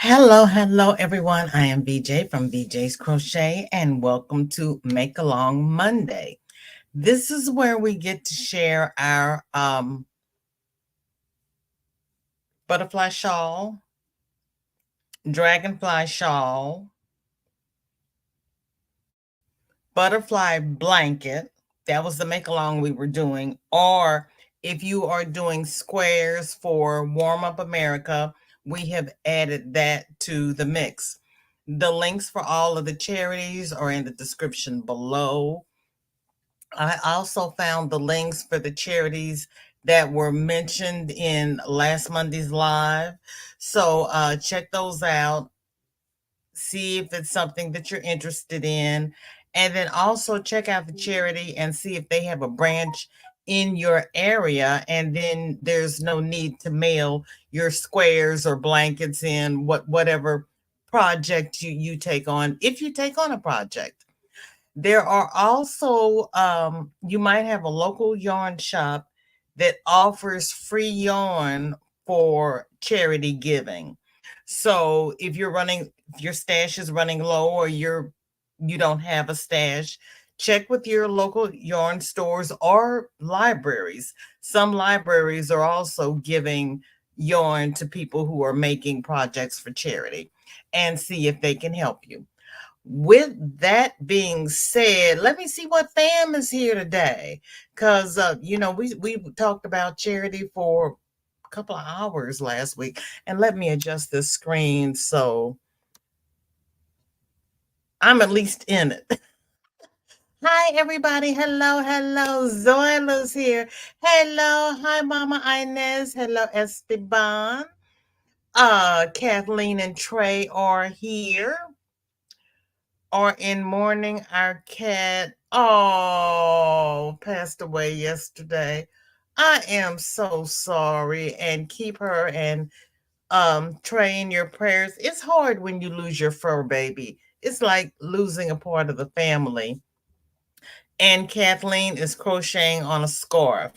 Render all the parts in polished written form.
Hello, everyone. I am VJ from VJ's Crochet, and welcome to Make Along Monday. This is where we get to share our butterfly shawl, dragonfly shawl, butterfly blanket. That was the make along we were doing. Or if you are doing squares for Warm Up America, we have added that to the mix. The links for all of the charities are in the description below. I also found the links for the charities that were mentioned in last Monday's live. So check those out, see if it's something that you're interested in. And then also check out the charity and see if they have a branch in your area. And then there's no need to mail your squares or blankets in whatever project you take on, if you take on a project. There are also, you might have a local yarn shop that offers free yarn for charity giving. So if your stash is running low or you don't have a stash, check with your local yarn stores or libraries. Some libraries are also giving yarn to people who are making projects for charity and see if they can help you. With that being said, let me see what fam is here today. Because, we talked about charity for a couple of hours last week. And let me adjust this screen so I'm at least in it. Hi, everybody. Hello. Zoila's here. Hello. Hi, Mama Inez. Hello, Esteban. Kathleen and Trey are here. Or in mourning, our cat, passed away yesterday. I am so sorry, and keep her and Trey in your prayers. It's hard when you lose your fur baby. It's like losing a part of the family. And Kathleen is crocheting on a scarf.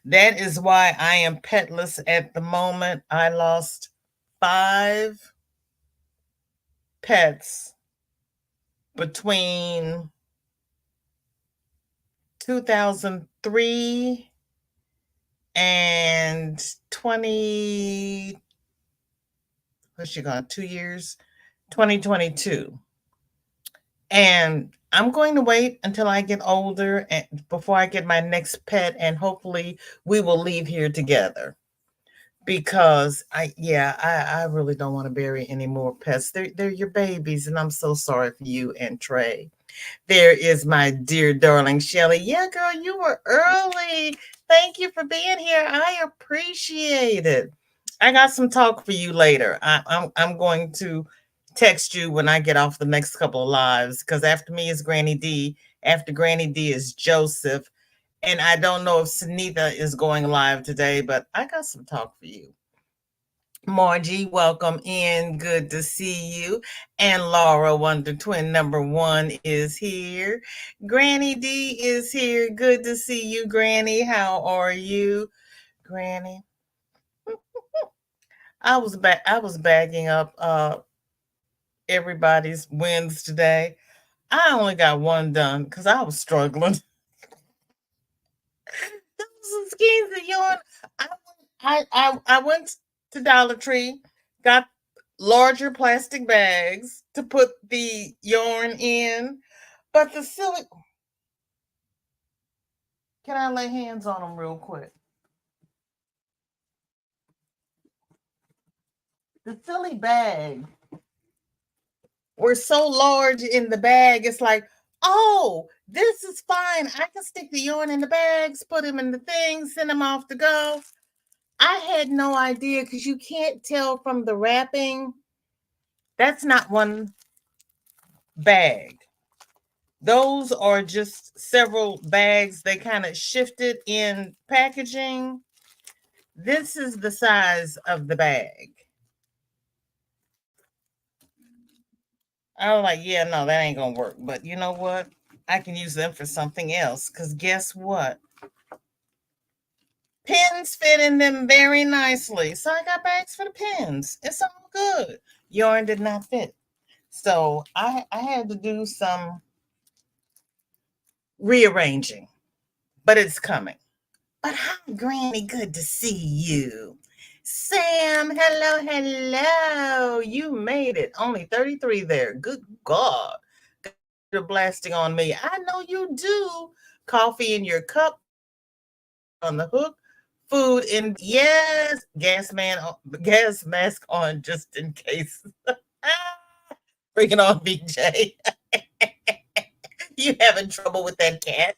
That is why I am petless at the moment. I lost 5 pets between 2003 and 20, what's she gone, 2 years, 2022. And I'm going to wait until I get older and before I get my next pet, and hopefully we will leave here together. Because I really don't want to bury any more pets. They're your babies, and I'm so sorry for you and Trey. There is my dear darling Shelly. Yeah, girl, you were early. Thank you for being here. I appreciate it. I got some talk for you later. I'm going to text you when I get off the next couple of lives, because after me is Granny D. After Granny D is Joseph. And I don't know if Sunitha is going live today, but I got some talk for you. Margie, welcome in. Good to see you. And Laura, Wonder Twin number 1, is here. Granny D is here. Good to see you, Granny. How are you, Granny? I was bagging up everybody's wins today. I only got one done because I was struggling. Some schemes of yarn. I went to Dollar Tree, got larger plastic bags to put the yarn in, but the silly. Can I lay hands on them real quick? The silly bag were so large in the bag. It's like, oh, this is fine. I can stick the yarn in the bags, put them in the thing, send them off to go. I had no idea because you can't tell from the wrapping. That's not one bag. Those are just several bags. They kind of shifted in packaging. This is the size of the bag. I was like, yeah, no, that ain't gonna work. But you know what? I can use them for something else. Because guess what? Pins fit in them very nicely. So I got bags for the pins. It's all good. yarn did not fit. So I had to do some rearranging, but it's coming. But hi, Granny. Good to see you. Sam, hello, hello. You made it. Only 33 there. Good God. You're blasting on me. I know you do. Coffee in your cup, on the hook, food in, yes, gas mask on just in case. Bring it on, BJ. You having trouble with that cat?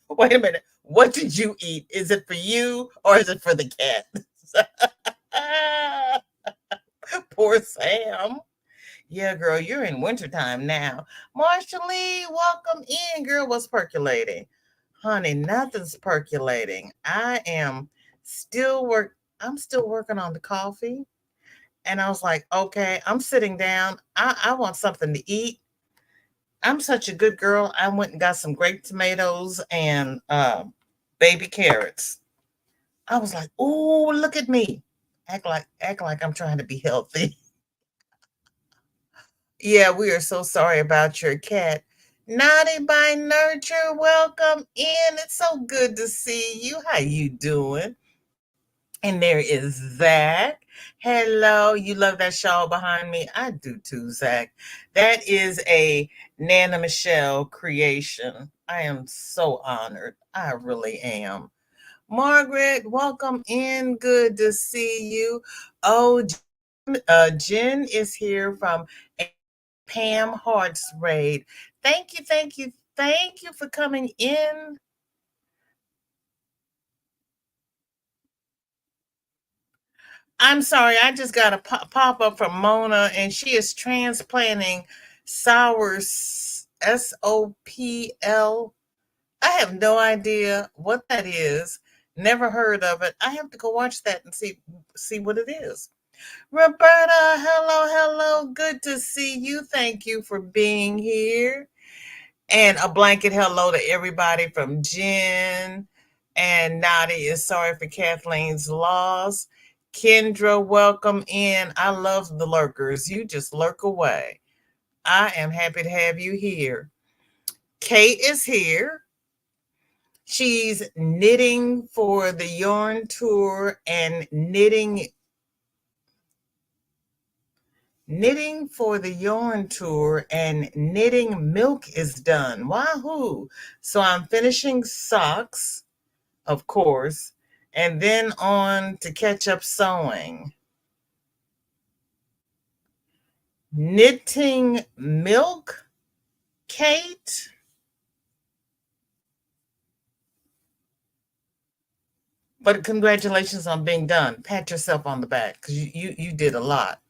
Wait a minute. What did you eat? Is it for you or is it for the cat? Poor Sam. Yeah, girl, you're in wintertime now. Marsha Lee, welcome in, girl. What's percolating? Honey, nothing's percolating. I'm still working on the coffee. And I was like, okay, I'm sitting down. I want something to eat. I'm such a good girl. I went and got some grape tomatoes and baby carrots. I was like, oh, look at me. Act like I'm trying to be healthy. Yeah, we are so sorry about your cat. Naughty by nurture, welcome in. It's so good to see you. How you doing? And there is Zach. Hello. You love that shawl behind me? I do too, Zach. That is a Nana Michelle creation. I am so honored. I really am. Margaret, welcome in. Good to see you. Oh, Jen is here from Pam Hart's raid. Thank you, thank you, thank you for coming in. I'm sorry, I just got a pop up from Mona, and she is transplanting sour SOPL. I have no idea what that is. Never heard of it. I have to go watch that and see what it is. Roberta, hello, hello. Good to see you. Thank you for being here. And a blanket hello to everybody from Jen and Nadia is sorry for Kathleen's loss. Kendra, welcome in. I love the lurkers. You just lurk away. I am happy to have you here. Kate is here. She's knitting for the yarn tour and knitting for the yarn tour, and knitting milk is done. Wahoo. So I'm finishing socks, of course, and then on to catch up sewing. Knitting milk, Kate? But congratulations on being done. Pat yourself on the back because you did a lot.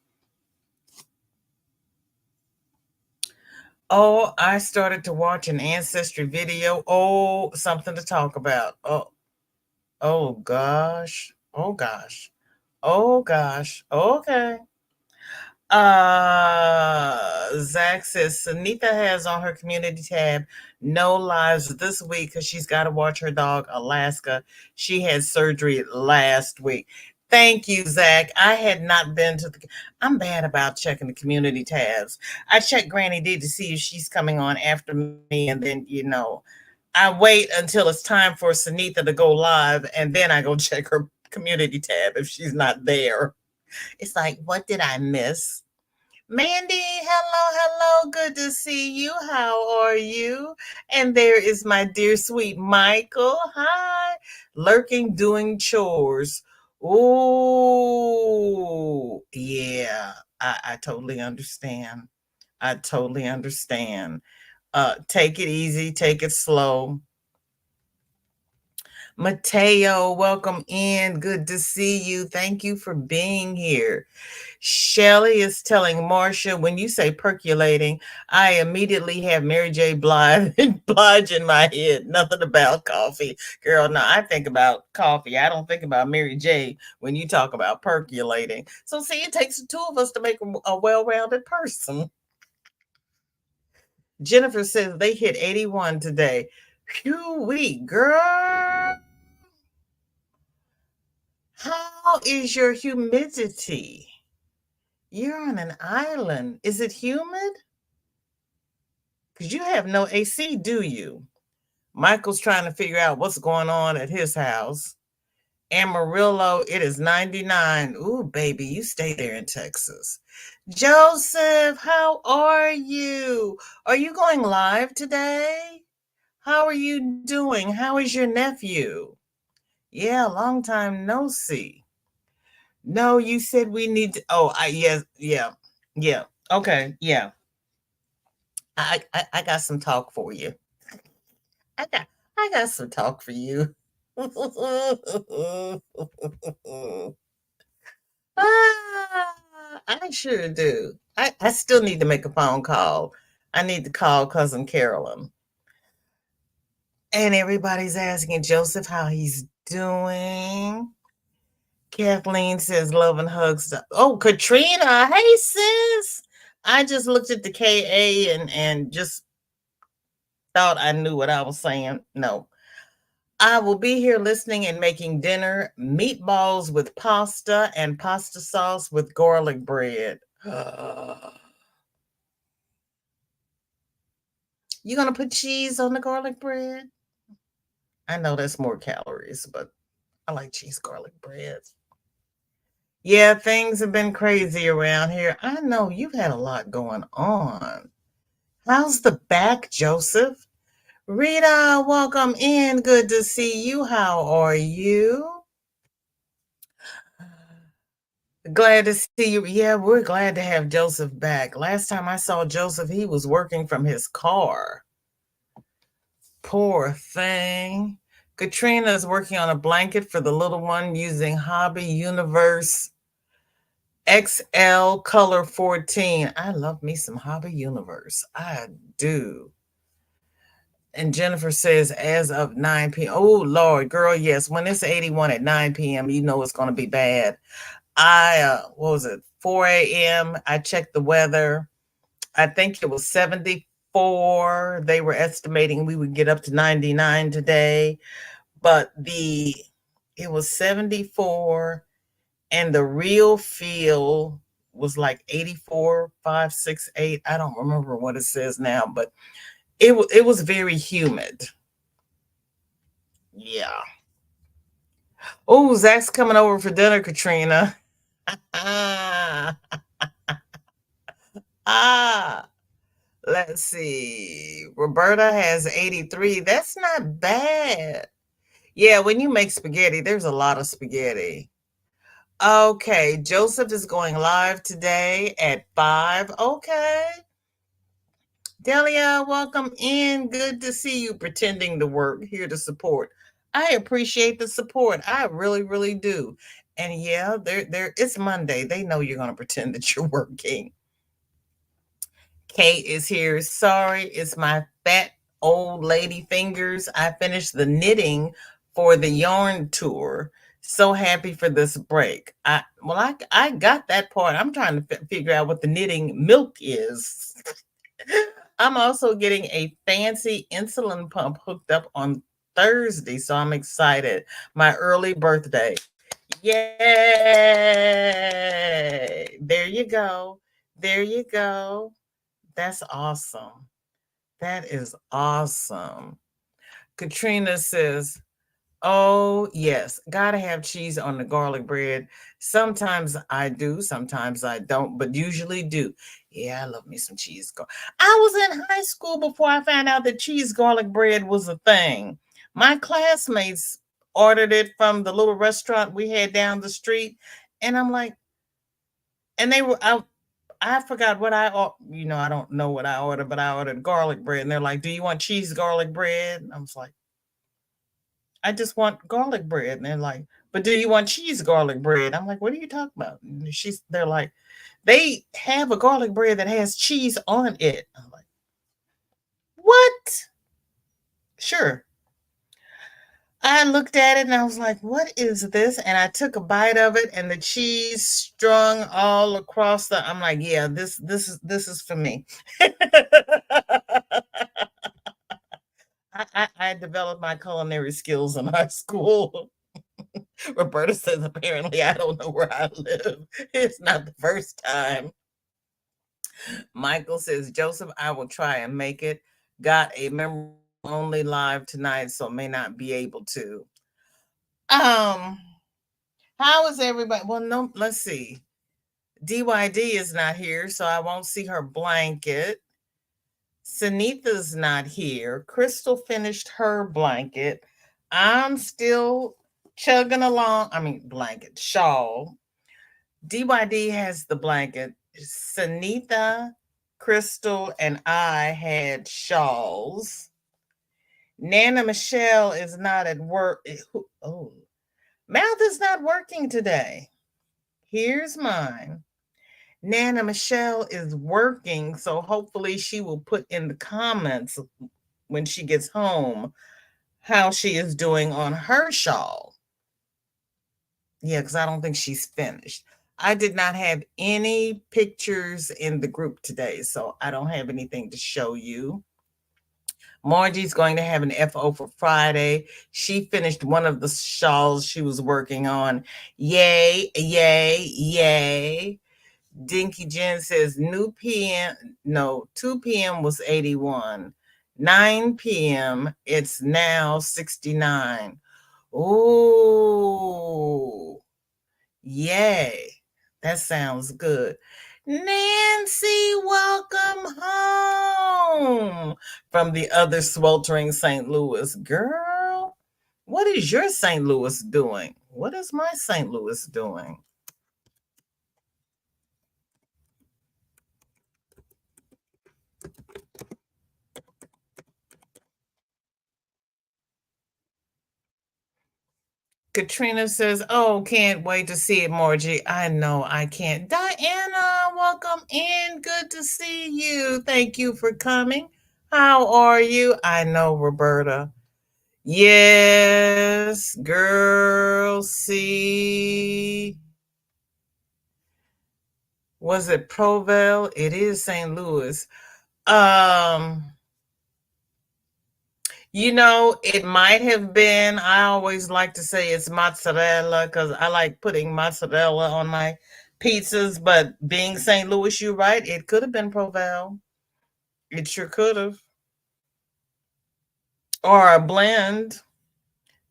Oh, I started to watch an ancestry video. Oh, something to talk about. Oh gosh. Oh gosh. Oh gosh. Okay. Zach says Sunita has on her community tab no lives this week because she's got to watch her dog Alaska. She had surgery last week. Thank you, Zach. I had not been to the. I'm bad about checking the community tabs. I check Granny D to see if she's coming on after me, and then I wait until it's time for Sunita to go live, and then I go check her community tab if she's not there. It's like, what did I miss? Mandy, hello, hello. Good to see you. How are you? And there is my dear sweet Michael. Hi. Lurking, doing chores. Oh, yeah. I totally understand. I totally understand. Take it easy, take it slow. Mateo, welcome in. Good to see you. Thank you for being here. Shelly is telling Marcia, when you say percolating, I immediately have Mary J. Blige in my head. Nothing about coffee. Girl, no, I think about coffee. I don't think about Mary J. when you talk about percolating. So, see, it takes the two of us to make a well rounded person. Jennifer says they hit 81 today. Phew, wee, girl. How is your humidity? You're on an island. Is it humid? Because you have no AC, do you? Michael's trying to figure out what's going on at his house. Amarillo, it is 99. Ooh, baby, you stay there in Texas. Joseph, how are you? Are you going live today? How are you doing? How is your nephew? Yeah, long time no see. No, you said we need to. Oh, yes, yeah, yeah. Okay, yeah. I got some talk for you. I got I got some talk for you. I sure do. I still need to make a phone call. I need to call cousin Carolyn. And everybody's asking Joseph how he's doing. Kathleen says love and hugs. Oh, Katrina, hey sis. I just looked at the KA and just thought I knew what I was saying. No. I will be here listening and making dinner, meatballs with pasta and pasta sauce with garlic bread. You gonna put cheese on the garlic bread? I know that's more calories, but I like cheese garlic bread. Yeah, things have been crazy around here. I know you've had a lot going on. How's the back, Joseph? Rita, welcome in. Good to see you. How are you? Glad to see you. Yeah, we're glad to have Joseph back. Last time I saw Joseph, he was working from his car. Poor thing. Katrina is working on a blanket for the little one using Hobby Universe XL Color 14. I love me some Hobby Universe. I do. And Jennifer says, as of 9 p.m. Oh, Lord, girl, yes. When it's 81 at 9 p.m., you know it's going to be bad. What was it, 4 a.m.? I checked the weather. I think it was 74. They were estimating we would get up to 99 today, but it was 74 and the real feel was like 84, 568. I don't remember what it says now, but it was very humid. Yeah. Oh, Zach's coming over for dinner, Katrina. Ah, ah. Let's see. Roberta has 83. That's not bad. Yeah, when you make spaghetti, there's a lot of spaghetti. Okay, Joseph is going live today at 5. Okay. Delia, welcome in. Good to see you pretending to work, here to support. I appreciate the support. I really, really do. And yeah, it's Monday. They know you're going to pretend that you're working. Kate is here. Sorry, it's my fat old lady fingers. I finished the knitting for the yarn tour. So happy for this break. I got that part. I'm trying to figure out what the knitting milk is. I'm also getting a fancy insulin pump hooked up on Thursday, so I'm excited. My early birthday. Yay! There you go. There you go. That's awesome. That is awesome. Katrina says, oh, yes, gotta have cheese on the garlic bread. Sometimes I do, sometimes I don't, but usually do. Yeah, I love me some cheese. I was in high school before I found out that cheese garlic bread was a thing. My classmates ordered it from the little restaurant we had down the street, and I'm like, and I forgot what I don't know what I ordered, but I ordered garlic bread. And they're like, do you want cheese garlic bread? And I was like, I just want garlic bread. And they're like, but do you want cheese garlic bread? I'm like, what are you talking about? And they're like, they have a garlic bread that has cheese on it. I'm like, what? Sure. I looked at it and I was like, what is this? And I took a bite of it and the cheese strung all across I'm like, yeah, this is for me. I developed my culinary skills in high school. Roberta says, apparently, I don't know where I live. It's not the first time. Michael says, Joseph, I will try and make it. Got a member only live tonight, so may not be able to. Um, how is everybody? Well, no, let's see. DYD is not here, so I won't see her blanket. Sunitha's not here. Crystal finished her blanket. I'm still chugging along. I mean, blanket, shawl. DYD has the blanket. Sunitha, Crystal, and I had shawls. Nana Michelle is not at work. Oh, mouth is not working today. Here's mine. Nana Michelle is working, so hopefully she will put in the comments when she gets home how she is doing on her shawl. Yeah, because I don't think she's finished. I did not have any pictures in the group today, so I don't have anything to show you. Margie's going to have an FO for Friday. She finished one of the shawls she was working on. Yay, yay, yay. Dinky Jen says new PM, no, 2 p.m. was 81. 9 p.m. it's now 69. Ooh, yay. That sounds good. Nancy, welcome home from the other sweltering St. Louis. Girl, what is your St. Louis doing? What is my St. Louis doing? Katrina says, oh, can't wait to see it, Margie. I know I can't. Diana, welcome in. Good to see you. Thank you for coming. How are you? I know, Roberta. Yes, girl, see. Was it Provel? It is St. Louis. Um, it might have been. I always like to say it's mozzarella because I like putting mozzarella on my pizzas. But being St. Louis, you're right. It could have been Provel. It sure could have. Or a blend.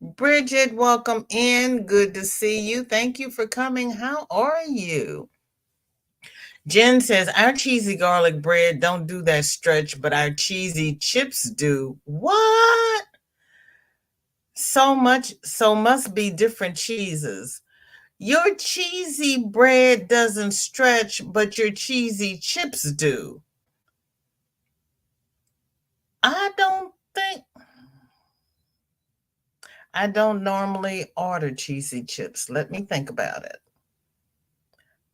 Bridget, welcome in. Good to see you. Thank you for coming. How are you? Jen says, our cheesy garlic bread don't do that stretch, but our cheesy chips do. What? So must be different cheeses. Your cheesy bread doesn't stretch, but your cheesy chips do. I don't think I don't normally order cheesy chips. Let me think about it.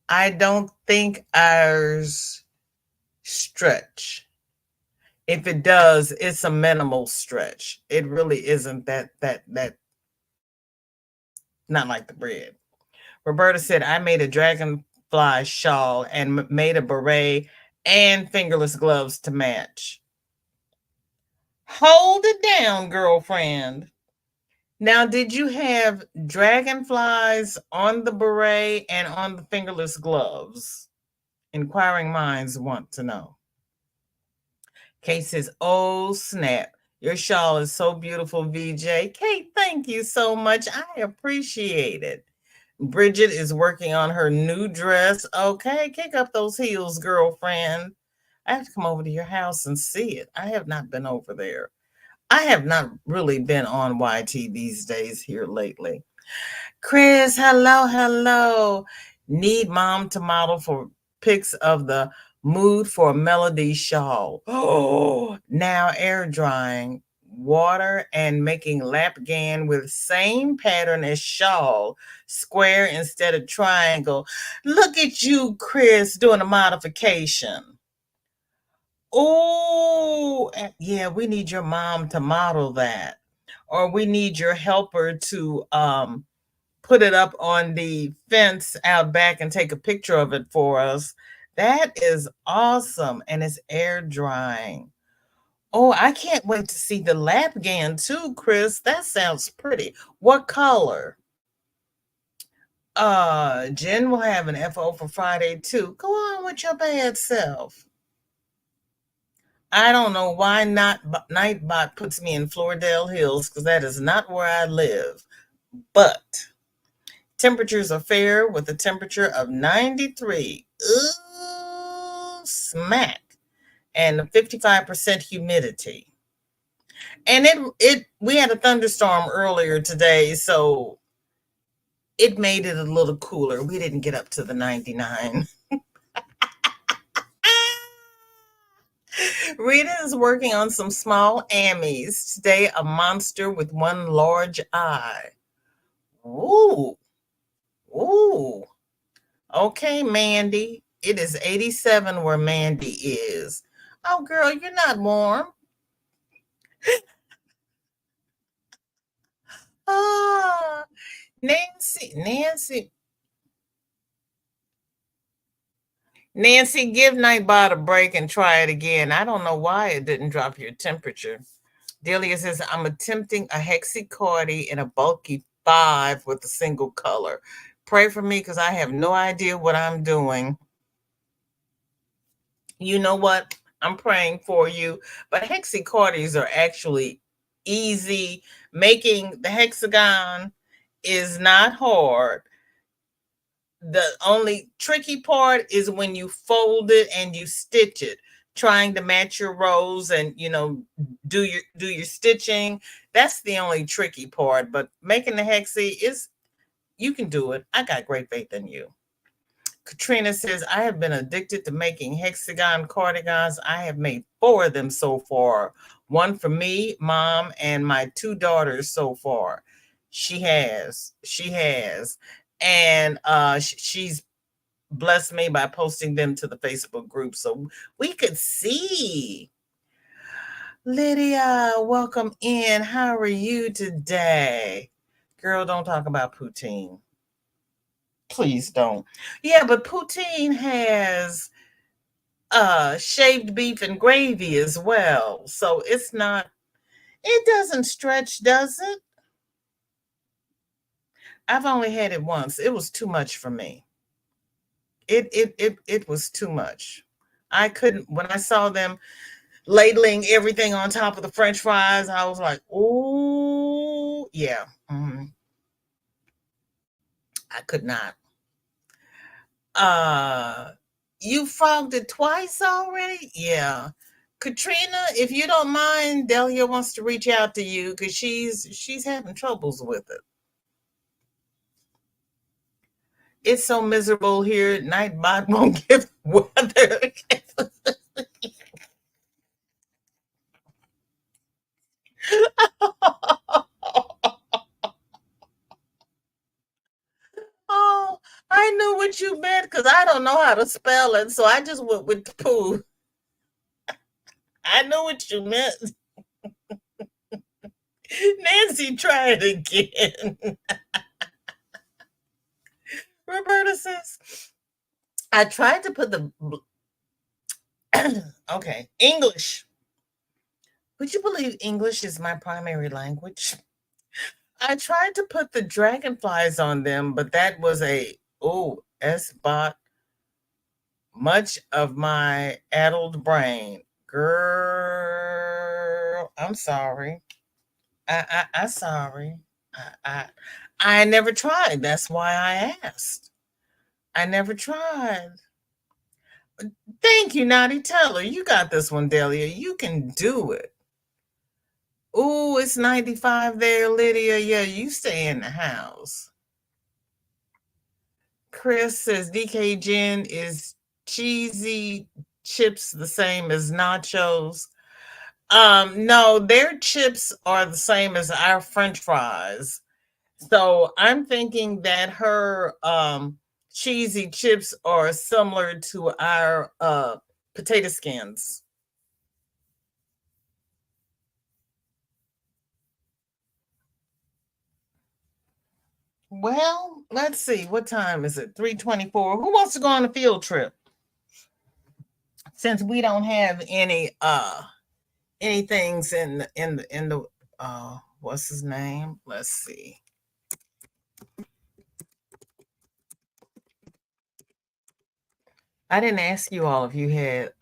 I don't think ours stretch. If it does, it's a minimal stretch. It really isn't that not like the bread. Roberta said, I made a dragonfly shawl and made a beret and fingerless gloves to match. Hold it down, girlfriend. Now, did you have dragonflies on the beret and on the fingerless gloves? Inquiring minds want to know. Kate says, oh, snap. Your shawl is so beautiful, VJ. Kate, thank you so much. I appreciate it. Bridget is working on her new dress. Okay, kick up those heels, girlfriend. I have to come over to your house and see it. I have not been over there. I have not really been on YT these days here lately. Chris, hello, hello. Need mom to model for pics of the mood for melody shawl. Oh, now air drying water and making lap gan with same pattern as shawl, square instead of triangle. Look at you, Chris, doing a modification. Oh, yeah, we need your mom to model that. Or we need your helper to put it up on the fence out back and take a picture of it for us. That is awesome. And it's air drying. Oh, I can't wait to see the lap gan too, Chris. That sounds pretty. What color? Jen will have an FO for Friday too. Go on with your bad self. I don't know why not Nightbot puts me in Floridale Hills because that is not where I live. But temperatures are fair with a temperature of 93. Ooh, smack. And 55% humidity. And it we had a thunderstorm earlier today, so it made it a little cooler. We didn't get up to the 99. Rita is working on some small Ammies. Today, a monster with one large eye. Ooh, ooh. Okay, Mandy. It is 87 where Mandy is. Oh, girl, you're not warm. Ah, Nancy, give Nightbot a break and try it again. I don't know why it didn't drop your temperature. Delia says, I'm attempting a hexacardy in a bulky 5 with a single color. Pray for me because I have no idea what I'm doing. You know what? I'm praying for you. But hexacardys are actually easy. Making the hexagon is not hard. The only tricky part is when you fold it and you stitch it, trying to match your rows and do your stitching. That's the only tricky part. But making the hexie is, you can do it. I got great faith in you. Katrina says, I have been addicted to making hexagon cardigans. I have made 4 of them so far. One for me, mom, and my 2 daughters so far. She has. She has. And she's blessed me by posting them to the Facebook group so we could see. Lydia, welcome in. How are you today? Girl, don't talk about poutine. Please don't. Yeah, but poutine has shaved beef and gravy as well. So it doesn't stretch, does it? I've only had it once. It was too much for me. It was too much. I couldn't, when I saw them ladling everything on top of the French fries, I was like, oh yeah. I could not. Uh you frogged it twice already? Yeah. Katrina, if you don't mind, Delia wants to reach out to you because she's having troubles with it. It's so miserable here. Nightbot won't give weather. Oh, I knew what you meant because I don't know how to spell it, so I just went with the poo. I knew what you meant. Nancy, try it again. Roberta says, I tried to put the okay, English. Would you believe English is my primary language? I tried to put the dragonflies on them, but that was a S-bot much of my addled brain. Girl, I'm sorry. I sorry. I, I I never tried. That's why I asked. I never tried. Thank you, Naughty Teller. You got this one, Delia. You can do it. Ooh, it's 95 there, Lydia. Yeah, you stay in the house. Chris says DK Jen is cheesy chips the same as nachos. No, their chips are the same as our French fries. So I'm thinking that her cheesy chips are similar to our potato skins. Well, let's see. What time is it? 3:24. Who wants to go on a field trip? Since we don't have any things in the what's his name? Let's see. I didn't ask you all if you had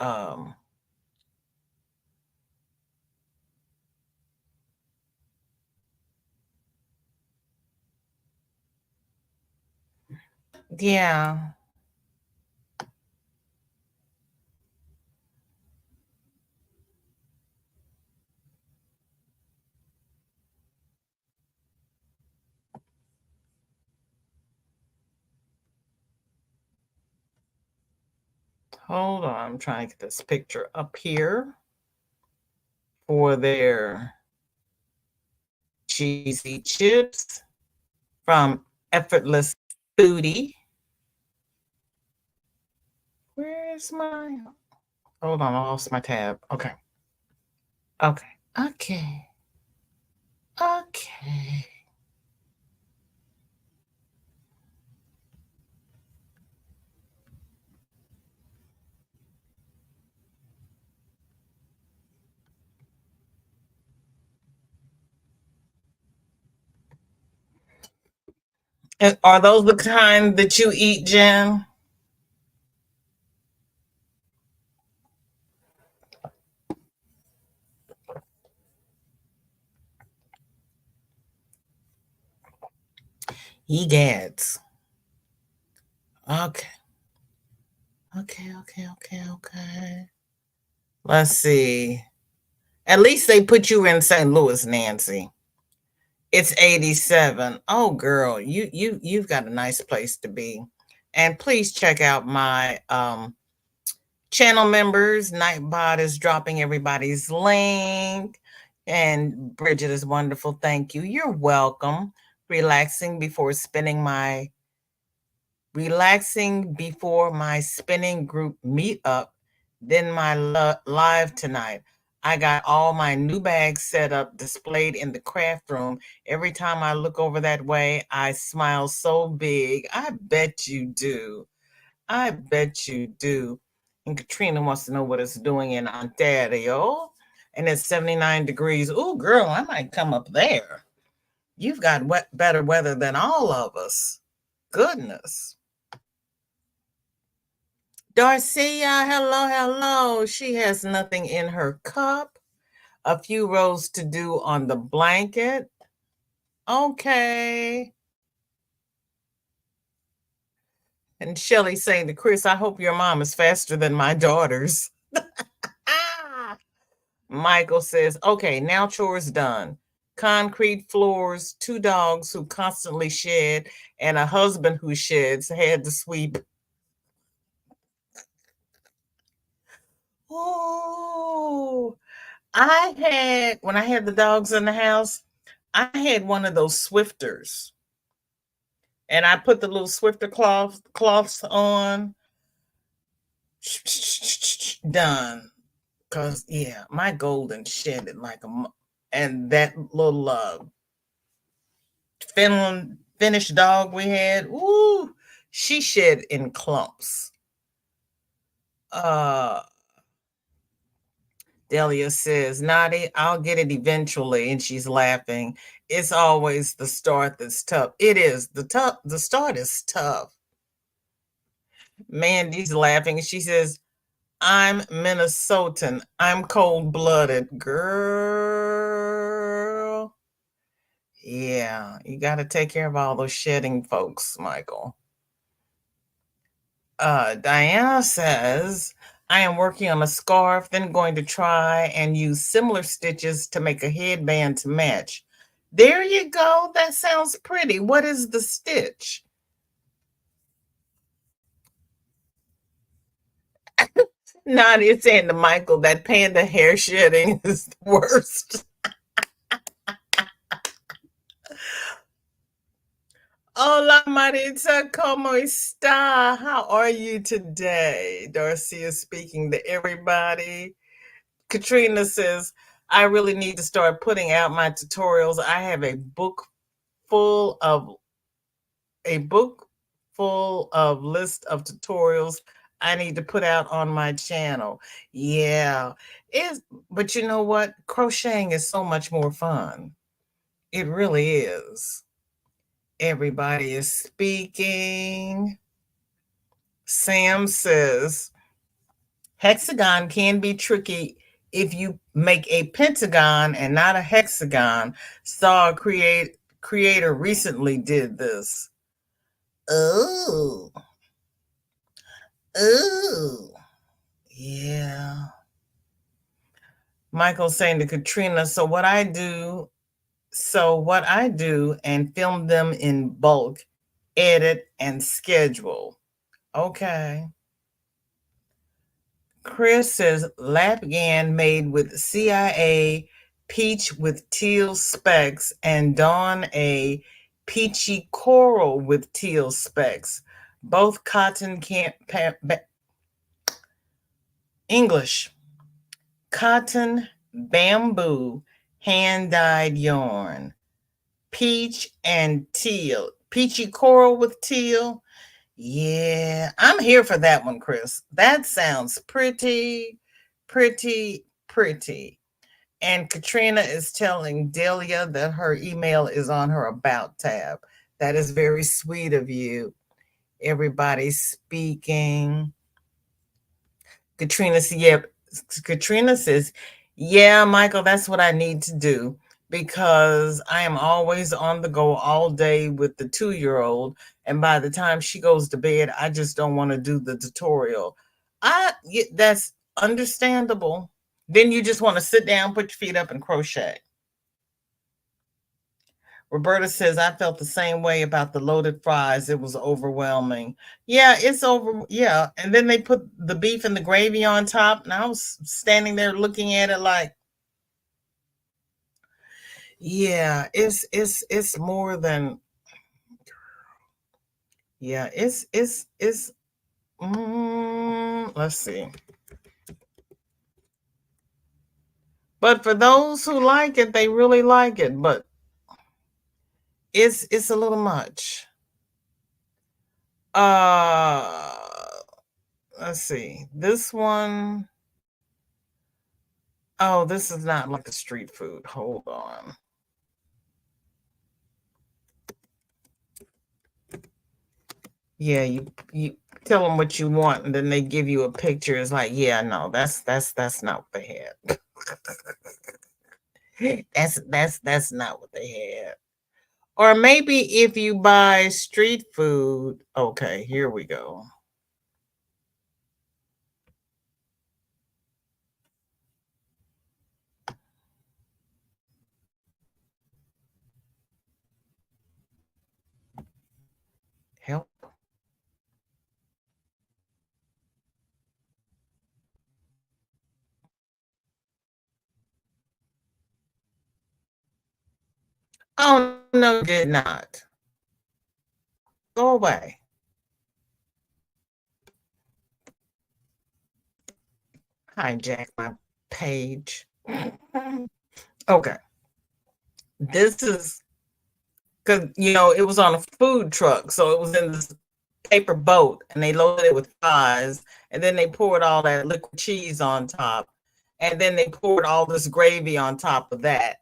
yeah. Hold on, I'm trying to get this picture up here for their cheesy chips from Effortless Foodie. Where's my hold on, I lost my tab. Okay. Okay. Okay. Okay. And are those the kind that you eat, Jen? Egads. Okay. Okay, okay, okay, okay. Let's see. At least they put you in St. Louis, Nancy. It's 87. Oh girl, you've got a nice place to be. And please check out my channel members. Nightbot is dropping everybody's link. And Bridget is wonderful. Thank you. You're welcome. Relaxing before my spinning group meetup, then my live tonight. I got all my new bags set up, displayed in the craft room. Every time I look over that way, I smile so big. I bet you do. I bet you do. And Katrina wants to know what it's doing in Ontario. And it's 79 degrees. Oh, girl, I might come up there. You've got better weather than all of us. Goodness. Darcia, hello, hello. She has nothing in her cup. A few rows to do on the blanket. Okay. And Shelly saying to Chris, I hope your mom is faster than my daughter's. Ah. Michael says, okay, now chores done. Concrete floors, two dogs who constantly shed, and a husband who sheds had to sweep. Oh, when I had the dogs in the house, I had one of those Swifters, and I put the little Swifter cloths on. Done. Cause yeah, my golden shedded like and that little Finnish dog we had. Ooh, she shed in clumps. Uh, Delia says, Nadi, I'll get it eventually. And she's laughing. It's always the start that's tough. It is. The start is tough. Mandy's laughing. She says, I'm Minnesotan. I'm cold-blooded. Girl. Yeah, you got to take care of all those shedding folks, Michael. Diana says, I am working on a scarf, then going to try and use similar stitches to make a headband to match. There you go. That sounds pretty. What is the stitch? Nadia saying to Michael that panda hair shedding is the worst. Hola, Maritza, ¿cómo está? How are you today? Darcy is speaking to everybody. Katrina says, I really need to start putting out my tutorials. I have full of a book full of list of tutorials I need to put out on my channel. Yeah. But you know what? Crocheting is so much more fun. It really is. Everybody is speaking. Sam says hexagon can be tricky if you make a pentagon and not a hexagon. Saw a creator recently did this. Oh, oh, yeah. Michael saying to Katrina, what I do and film them in bulk, edit and schedule. Okay. Chris says Lapgan made with CIA peach with teal specks and Dawn a peachy coral with teal specks. Both cotton can't English. Cotton bamboo hand dyed yarn. Peach and teal. Peachy coral with teal. Yeah, I'm here for that one, Chris. That sounds pretty, pretty, pretty. And Katrina is telling Delia that her email is on her About tab. That is very sweet of you. Everybody's speaking. Katrina says, yeah, Michael, that's what I need to do because I am always on the go all day with the 2-year-old. And by the time she goes to bed, I just don't want to do the tutorial. That's understandable. Then you just want to sit down, put your feet up, and crochet. Roberta says, I felt the same way about the loaded fries. It was overwhelming. Yeah, it's over. Yeah. And then they put the beef and the gravy on top. And I was standing there looking at it like, yeah, it's more than, yeah, let's see. But for those who like it, they really like it. But it's a little much. Uh, let's see. This one. Oh, this is not like a street food. Hold on. Yeah, you tell them what you want, and then they give you a picture. It's like, yeah, no, that's not what they had. That's not what they had. Or maybe if you buy street food. Okay, here we go. Help. Oh no, did not. Go away. Hijack my page. Okay. This is because it was on a food truck, so it was in this paper boat, and they loaded it with fries, and then they poured all that liquid cheese on top, and then they poured all this gravy on top of that,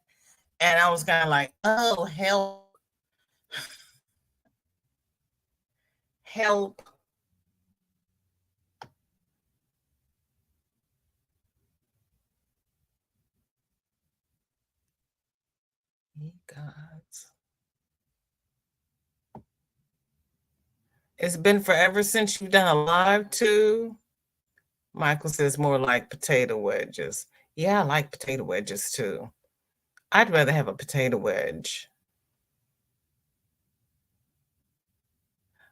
and I was kind of like, oh, help, help. Gods. It's been forever since you've done a live too. Michael says more like potato wedges. Yeah, I like potato wedges too. I'd rather have a potato wedge.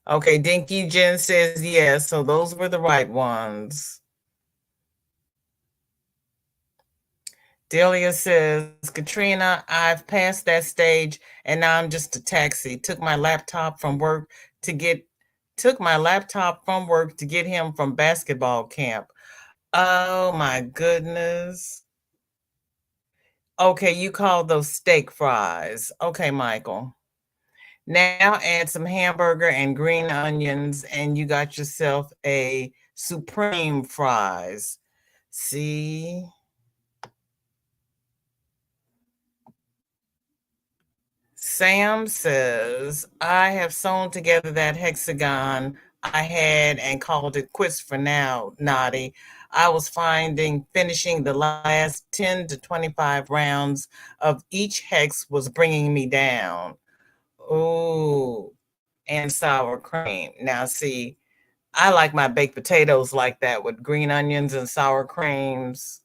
Okay, Dinky Jen says yes, so those were the right ones. Delia says, Katrina, I've passed that stage and now I'm just a taxi. Took my laptop from work to get him from basketball camp. Oh my goodness. Okay, you call those steak fries. Okay, Michael. Now add some hamburger and green onions, and you got yourself a supreme fries. See? Sam says, I have sewn together that hexagon I had and called it quits for now, Naughty. I was finishing the last 10 to 25 rounds of each hex was bringing me down. Ooh, and sour cream. Now, see, I like my baked potatoes like that with green onions and sour creams.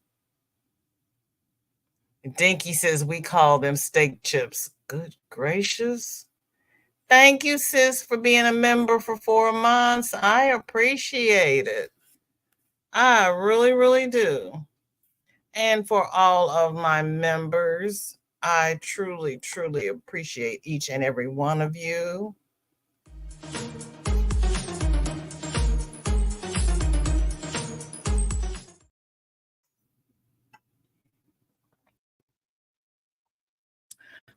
Dinky says we call them steak chips. Good gracious. Thank you, sis, for being a member for 4 months. I appreciate it. I really, really do. And for all of my members, I truly, truly appreciate each and every one of you.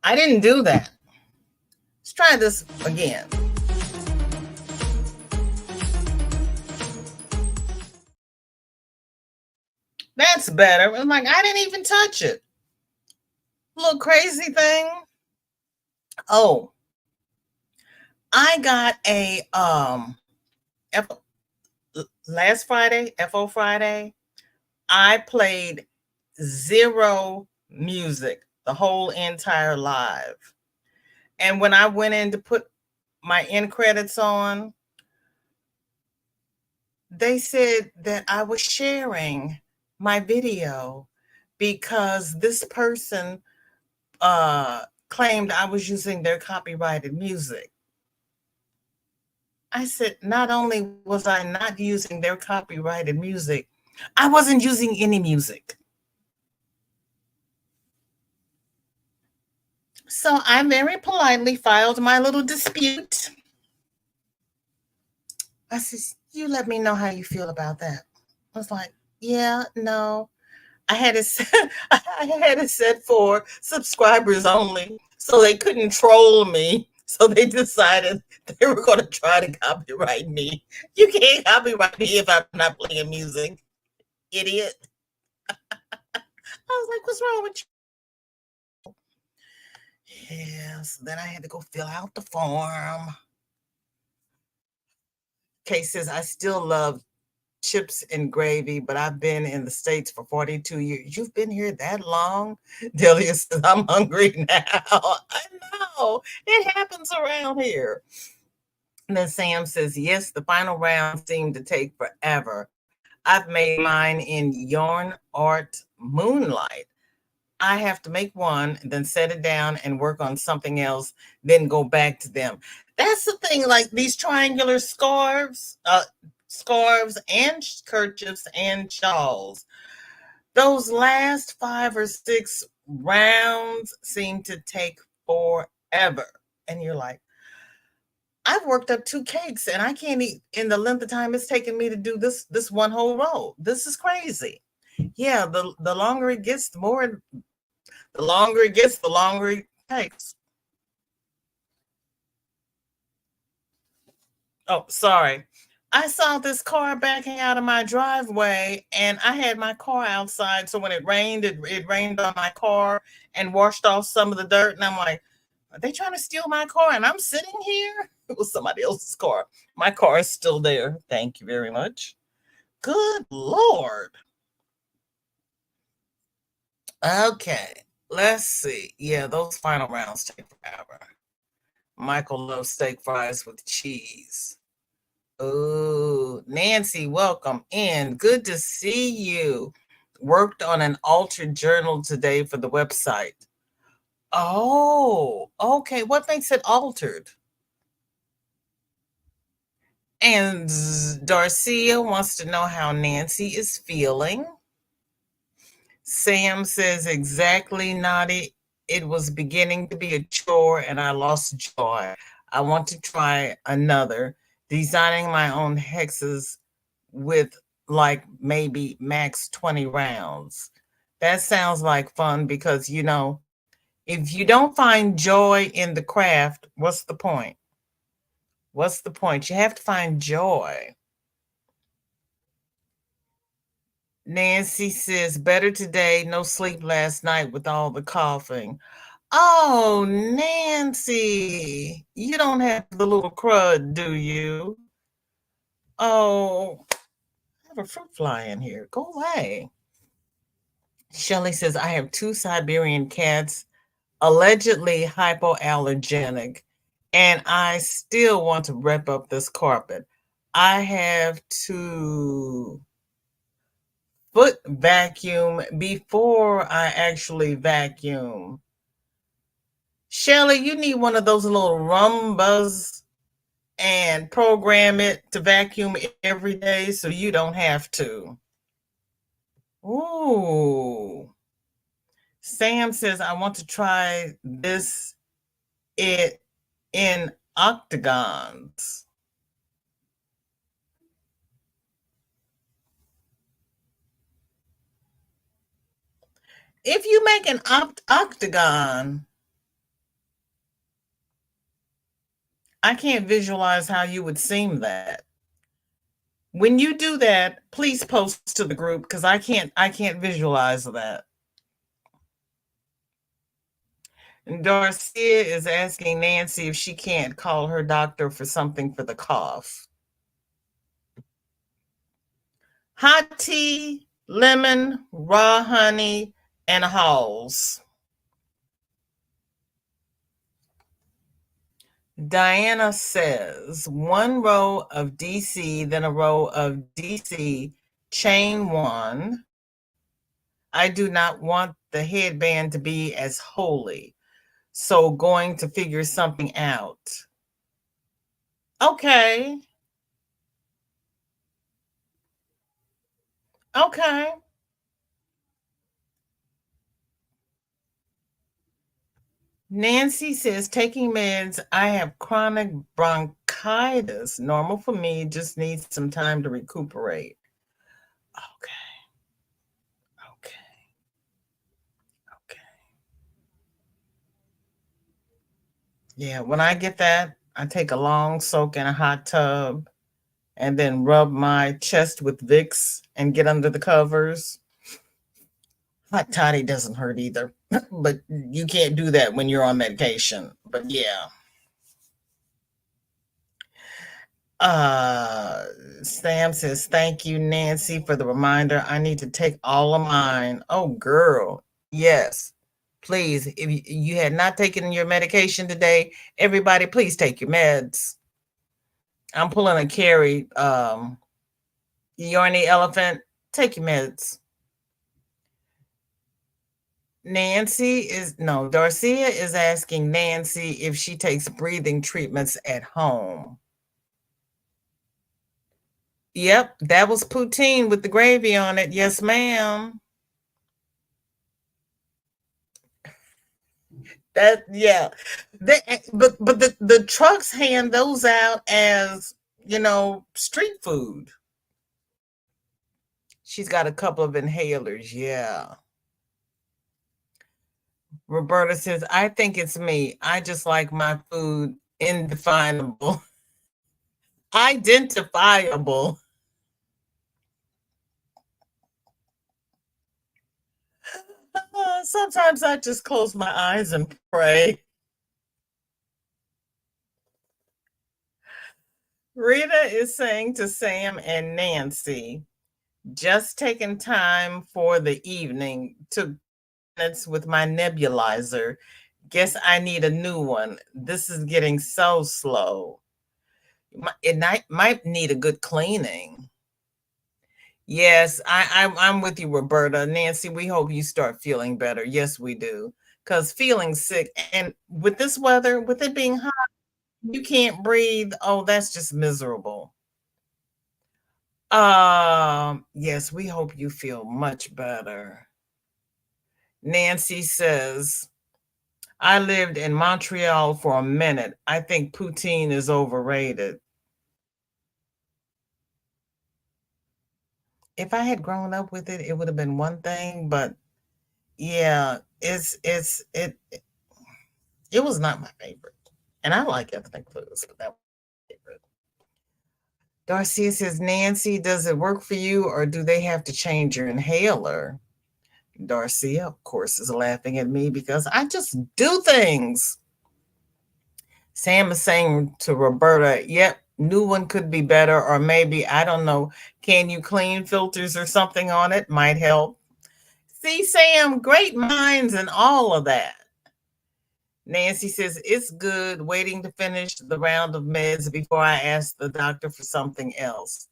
I didn't do that. Let's try this again. That's better. I'm like, I didn't even touch it. Little crazy thing. Oh, I got a F- last Friday, FO Friday. I played zero music the whole entire live. And when I went in to put my end credits on, they said that I was sharing my video because this person claimed I was using their copyrighted music. I said, not only was I not using their copyrighted music, I wasn't using any music. So I very politely filed my little dispute. I said, you let me know how you feel about that. I was like, yeah, no. I had it set, I had it set for subscribers only, so they couldn't troll me. So they decided they were going to try to copyright me. You can't copyright me if I'm not playing music, idiot. I was like, what's wrong with you? Yeah, so then I had to go fill out the form. Kay says, I still love chips and gravy, but I've been in the States for 42 years. You've been here that long? Delia says, I'm hungry now. I know. It happens around here. And then Sam says, yes, the final round seemed to take forever. I've made mine in yarn art moonlight. I have to make one, then set it down and work on something else, then go back to them. That's the thing, like these triangular scarves and kerchiefs and shawls. Those last 5 or 6 rounds seem to take forever. And you're like, I've worked up 2 cakes and I can't eat in the length of time it's taken me to do this one whole row. This is crazy. Yeah, the longer it gets, the longer it gets, the longer it takes. Oh, sorry. I saw this car backing out of my driveway and I had my car outside. So when it rained, it rained on my car and washed off some of the dirt. And I'm like, are they trying to steal my car? And I'm sitting here? It was somebody else's car. My car is still there. Thank you very much. Good Lord. Okay. Let's see. Yeah, those final rounds take forever. Michael loves steak fries with cheese. Oh, Nancy, welcome in. Good to see you. Worked on an altered journal today for the website. Oh, okay. What makes it altered? And Darcia wants to know how Nancy is feeling. Sam says, exactly, Naughty. It was beginning to be a chore and I lost joy. I want to try another. Designing my own hexes with like maybe max 20 rounds. That sounds like fun because, if you don't find joy in the craft, what's the point? What's the point? You have to find joy. Nancy says, better today, no sleep last night with all the coughing. Oh, Nancy, you don't have the little crud, do you? Oh, I have a fruit fly in here. Go away. Shelly says, I have two Siberian cats, allegedly hypoallergenic, and I still want to rip up this carpet. I have to foot vacuum before I actually vacuum. Shelly, you need one of those little Rumbas and program it to vacuum every day so you don't have to. Ooh. Sam says, I want to try this it in octagons. If you make an octagon, I can't visualize how you would seam that. When you do that, please post to the group because I can't visualize that. And Darcia is asking Nancy if she can't call her doctor for something for the cough. Hot tea, lemon, raw honey, and Halls. Diana says one row of DC, then a row of DC, chain one. I do not want the headband to be as holy. So going to figure something out. Okay. Okay. Nancy says, taking meds, I have chronic bronchitis. Normal for me, just needs some time to recuperate. Okay. Okay. Okay. Yeah, when I get that, I take a long soak in a hot tub and then rub my chest with Vicks and get under the covers. Hot toddy doesn't hurt either, but you can't do that when you're on medication. But yeah. Uh Sam says, thank you, Nancy, for the reminder. I need to take all of mine. Oh, girl. Yes. Please, if you had not taken your medication today, everybody, please take your meds. I'm pulling a Carrie. You're the elephant. Take your meds. Darcia is asking Nancy if she takes breathing treatments at home. Yep, that was poutine with the gravy on it. Yes, ma'am. That yeah. But the trucks hand those out as, street food. She's got a couple of inhalers, yeah. Roberta says, I think it's me. I just like my food indefinable. Identifiable. Sometimes I just close my eyes and pray. Rita is saying to Sam and Nancy, just taking time for the evening. Took minutes with my nebulizer. Guess I need a new one. This is getting so slow. It might need a good cleaning. Yes, I'm with you, Roberta. Nancy, we hope you start feeling better. Yes, we do. Because feeling sick and with this weather, with it being hot, you can't breathe. Oh, that's just miserable. Yes, we hope you feel much better. Nancy says, I lived in Montreal for a minute. I think poutine is overrated. If I had grown up with it, it would have been one thing, but yeah, it was not my favorite. And I like ethnic foods, but that was my favorite. Darcy says, Nancy, does it work for you or do they have to change your inhaler? Darcy, of course, is laughing at me because I just do things. Sam is saying to Roberta, yep, New one could be better, or maybe, I don't know, can you clean filters or something on it? Might help. See, Sam, great minds and all of that. Nancy says, it's good waiting to finish the round of meds before I ask the doctor for something else.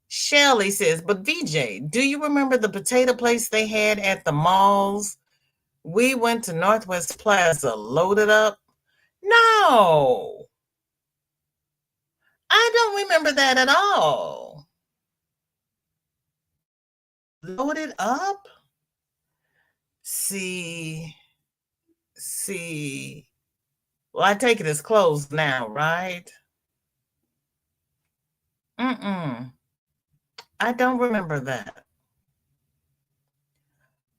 Shelly says, but VJ, do you remember the potato place they had at the malls? We went to Northwest Plaza, loaded up. No, I don't remember that at all. Loaded up? See, see. Well, I take it as closed now, right? Mm-mm. I don't remember that.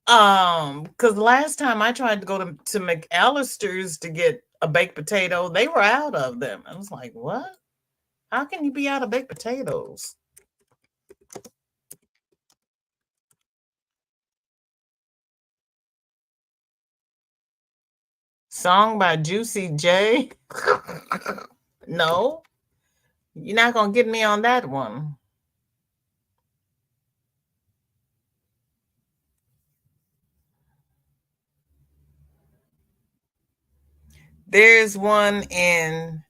Because last time I tried to go to McAllister's to get a baked potato, they were out of them. I was like, what? How can you be out of baked potatoes? Song by Juicy J? No, you're not gonna get me on that one. There's one in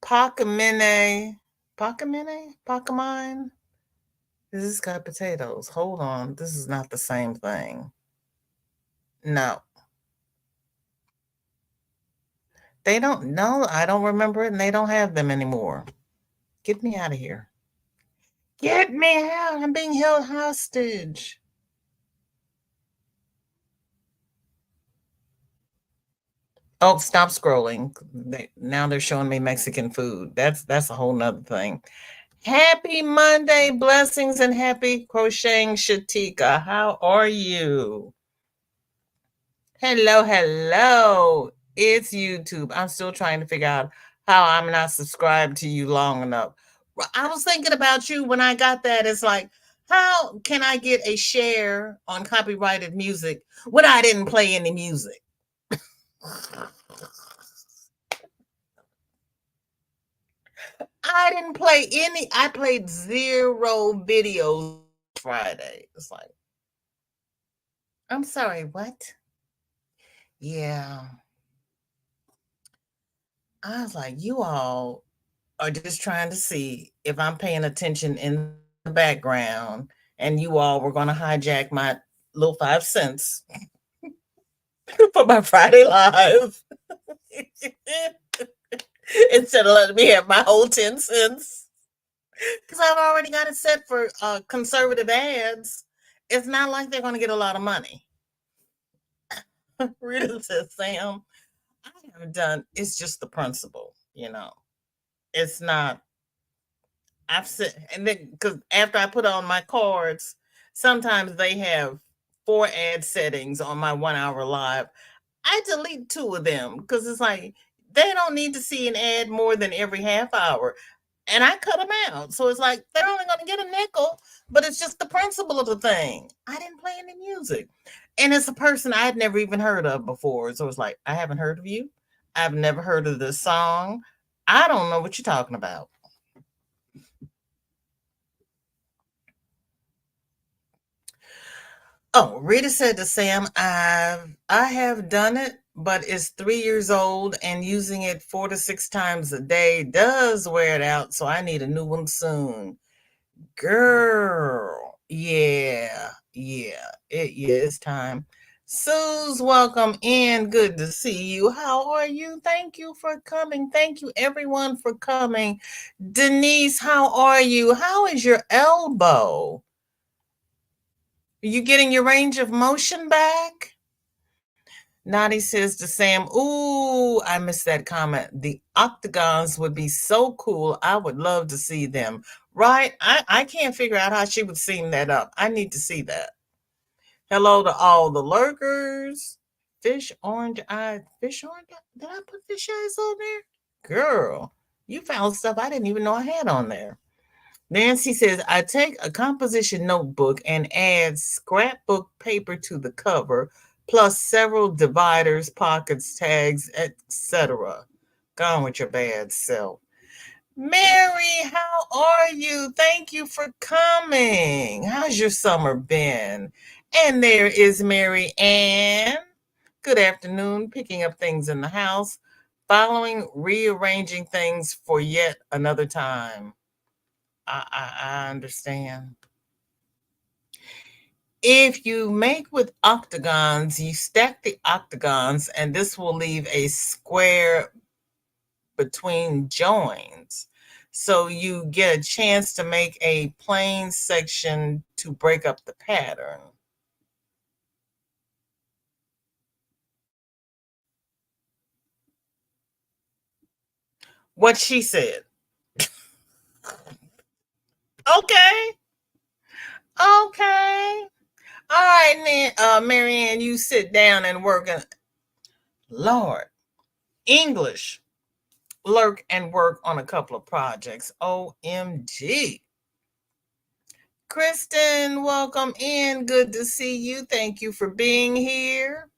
Pacamine. Pacamine? Pacamine? This has got potatoes. Hold on. This is not the same thing. No. They don't know. I don't remember it, and they don't have them anymore. Get me out of here. Get me out. I'm being held hostage. Oh, stop scrolling. Now they're showing me Mexican food. That's a whole nother thing. Happy Monday, blessings and happy crocheting, Shatika. How are you? Hello, hello. It's YouTube. I'm still trying to figure out how I'm not subscribed to you long enough. I was thinking about you when I got that. It's like, how can I get a share on copyrighted music when I didn't play any music? I didn't play any, I played zero videos Friday. It's like, I'm sorry, what? Yeah. I was like, you all are just trying to see if I'm paying attention in the background, and you all were going to hijack my little 5 cents for my Friday Live instead of letting me have my whole 10 cents. Because I've already got it set for conservative ads. It's not like they're going to get a lot of money. Rita says, Sam, I haven't done, it's just the principle, It's not, I've said, and then because after I put on my cards, sometimes they have 4 ad settings on my 1 hour live. I delete 2 of them because it's like they don't need to see an ad more than every half hour. And I cut them out. So it's like they're only going to get a nickel, but it's just the principle of the thing. I didn't play any music. And it's a person I had never even heard of before. So it's like, I haven't heard of you. I've never heard of this song. I don't know what you're talking about. Oh, Rita said to Sam, I have done it, but it's 3 years old and using it 4 to 6 times a day does wear it out. So I need a new one soon. Girl. Yeah. Yeah, it's time. Sue's welcome in. Good to see you. How are you? Thank you for coming. Thank you everyone for coming. Denise, how are you? How is your elbow? Are you getting your range of motion back? Nadi says to Sam, ooh, I missed that comment. The octagons would be so cool. I would love to see them. Right? I can't figure out how she would seam that up. I need to see that. Hello to all the lurkers. Fish orange eye. Fish orange eye? Did I put fish eyes on there? Girl, you found stuff I didn't even know I had on there. Nancy says, I take a composition notebook and add scrapbook paper to the cover, plus several dividers, pockets, tags, etc. Gone with your bad self. Mary, how are you? Thank you for coming. How's your summer been? And there is Mary Ann. Good afternoon, picking up things in the house, following, rearranging things for yet another time. I understand. If you make with octagons, you stack the octagons, and this will leave a square between joins. So you get a chance to make a plain section to break up the pattern. What she said. Okay. Okay. All right, then, Marianne, you sit down and work. Lord, English, lurk and work on a couple of projects. OMG. Kristen, welcome in. Good to see you. Thank you for being here.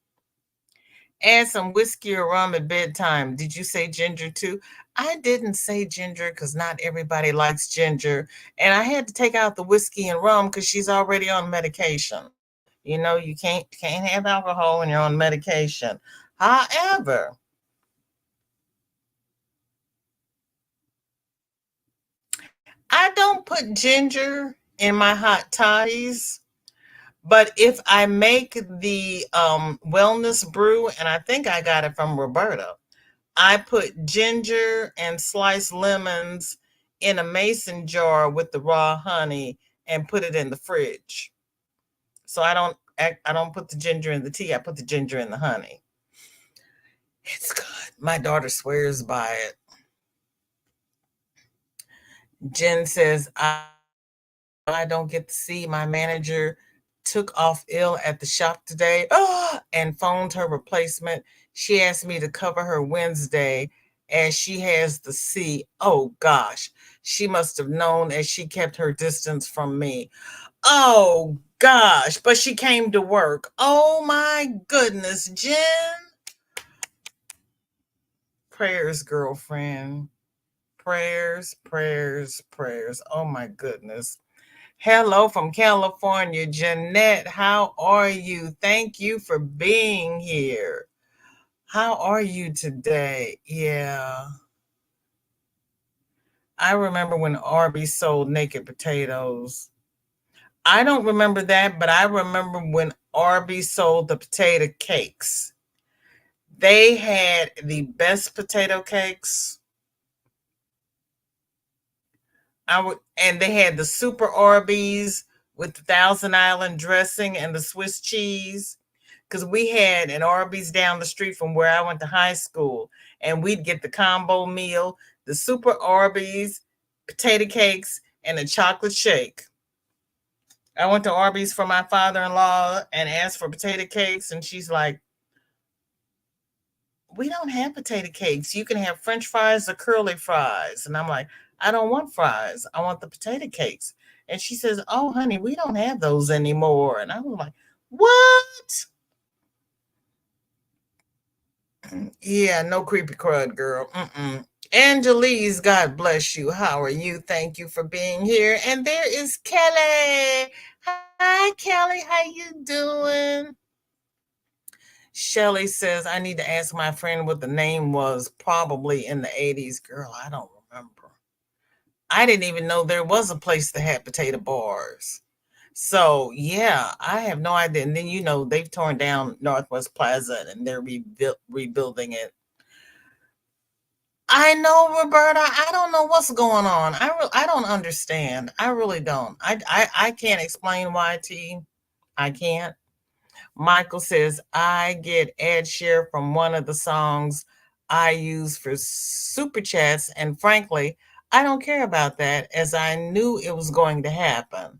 Add some whiskey or rum at bedtime. Did you say ginger too? I didn't say ginger because not everybody likes ginger. And I had to take out the whiskey and rum because she's already on medication. You know, you can't have alcohol when you're on medication. However, I don't put ginger in my hot toddies. But if I make the wellness brew, and I think I got it from Roberta, I put ginger and sliced lemons in a mason jar with the raw honey and put it in the fridge. So I don't put the ginger in the tea. I put the ginger in the honey. It's good. My daughter swears by it. Jen says I don't get to see my manager took off ill at the shop today and phoned her replacement. She asked me to cover her Wednesday as she has the C. Oh gosh, she must have known as she kept her distance from me. Oh gosh, but she came to work. Oh my goodness, Jen. Prayers, girlfriend. Prayers, prayers, prayers. Oh my goodness. Hello from California, Jeanette. How are you? Thank you for being here. How are you today? Yeah. I remember when Arby's sold naked potatoes. I don't remember that, but I remember when Arby's sold the potato cakes. They had the best potato cakes. And they had the super Arby's with the Thousand Island dressing and the Swiss cheese. Because we had an Arby's down the street from where I went to high school, and we'd get the combo meal, the super Arby's, potato cakes, and a chocolate shake. I went to Arby's for my father-in-law and asked for potato cakes, and she's like, we don't have potato cakes. You can have French fries or curly fries. And I'm like, I don't want fries. I want the potato cakes. And she says, oh, honey, we don't have those anymore. And I was like, what? Yeah, no creepy crud, girl. Mm-mm. Angelise, God bless you. How are you? Thank you for being here. And there is Kelly. Hi, Kelly. How you doing? Shelly says, I need to ask my friend what the name was, probably in the 80s. Girl, I don't remember. I didn't even know there was a place that had potato bars. So, yeah, I have no idea. And then, they've torn down Northwest Plaza and they're rebuilding it. I know, Roberta. I don't know what's going on. I don't understand. I really don't. I can't explain why, T. I can't. Michael says, I get ad share from one of the songs I use for super chats. And frankly, I don't care about that as I knew it was going to happen.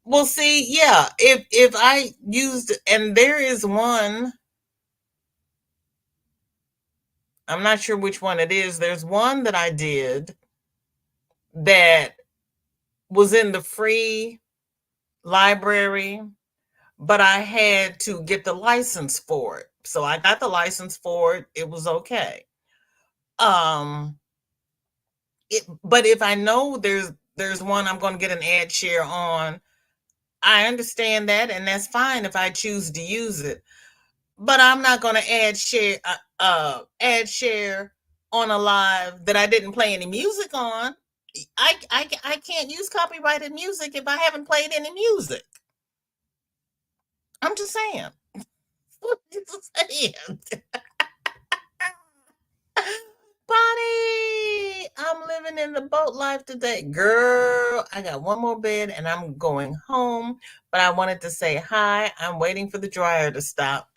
Well, see, yeah, if I used, and there is one, I'm not sure which one it is. There's one that I did that was in the free library, but I had to get the license for it. So I got the license for it. It was okay. Um, but if I know there's one I'm going to get an ad share on, I understand that, and that's fine if I choose to use it. But I'm not going to ad share on a live that I didn't play any music on. I can't use copyrighted music if I haven't played any music. I'm just saying. Just saying. Bonnie, I'm living in the boat life today. Girl, I got one more bed and I'm going home. But I wanted to say hi. I'm waiting for the dryer to stop.